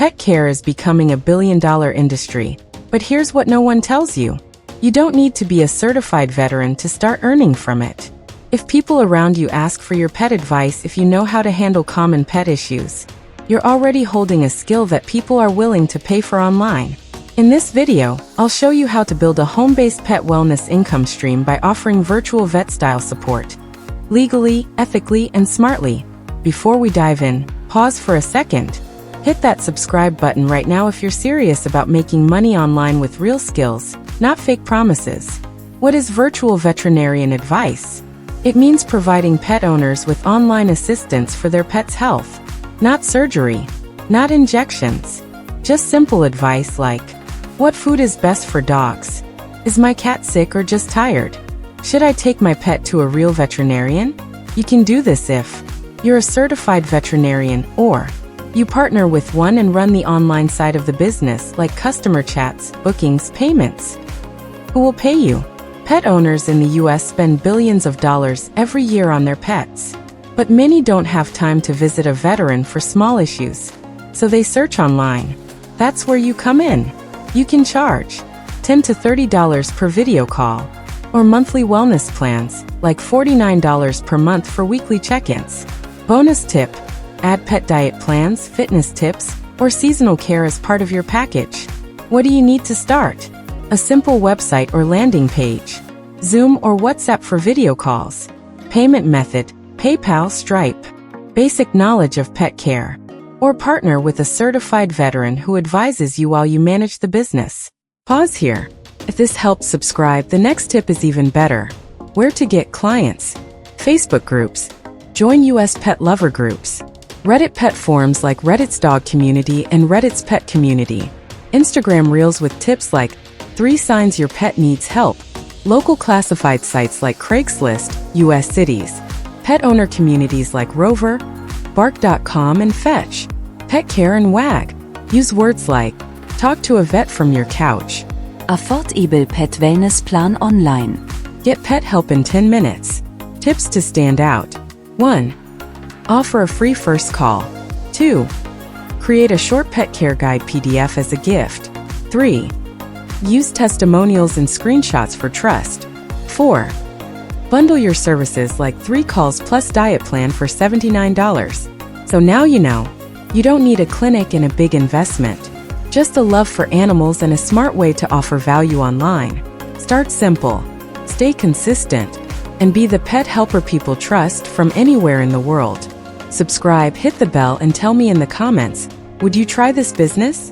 Pet care is becoming a billion-dollar industry, but here's what no one tells you. You don't need to be a certified veteran to start earning from it. If people around you ask for your pet advice if you know how to handle common pet issues, you're already holding a skill that people are willing to pay for online. In this video, I'll show you how to build a home-based pet wellness income stream by offering virtual vet-style support, legally, ethically, and smartly. Before we dive in, pause for a second. Hit that subscribe button right now if you're serious about making money online with real skills, not fake promises. What is virtual veterinarian advice? It means providing pet owners with online assistance for their pet's health. Not surgery, not injections. Just simple advice like, what food is best for dogs? Is my cat sick or just tired? Should I take my pet to a real veterinarian? You can do this if you're a certified veterinarian or you partner with one and run the online side of the business like customer chats, bookings, payments. Who will pay you? Pet owners in the US spend billions of dollars every year on their pets. But many don't have time to visit a veteran for small issues, so they search online. That's where you come in. You can charge $10 to $30 per video call, or monthly wellness plans, like $49 per month for weekly check-ins. Bonus tip: add pet diet plans, fitness tips, or seasonal care as part of your package. What do you need to start? A simple website or landing page, Zoom or WhatsApp for video calls. Payment method: PayPal, Stripe. Basic knowledge of pet care, or partner with a certified veteran who advises you while you manage the business. Pause here. If this helped, subscribe. The next tip is even better. Where to get clients? Facebook groups. Join US pet lover groups. Reddit pet forums like Reddit's dog community and Reddit's pet community. Instagram reels with tips like 3 signs your pet needs help. Local classified sites like Craigslist, US cities. Pet owner communities like Rover, Bark.com, and Fetch. Pet care and WAG. Use words like talk to a vet from your couch. Affordable Pet Wellness Plan online. Get pet help in 10 minutes. Tips to stand out. 1. Offer a free first call. 2. Create a short pet care guide PDF as a gift. 3. Use testimonials and screenshots for trust. 4. Bundle your services like 3 calls plus diet plan for $79. So now you know. You don't need a clinic and a big investment. Just a love for animals and a smart way to offer value online. Start simple, stay consistent, and be the pet helper people trust from anywhere in the world. Subscribe, hit the bell, and tell me in the comments, would you try this business?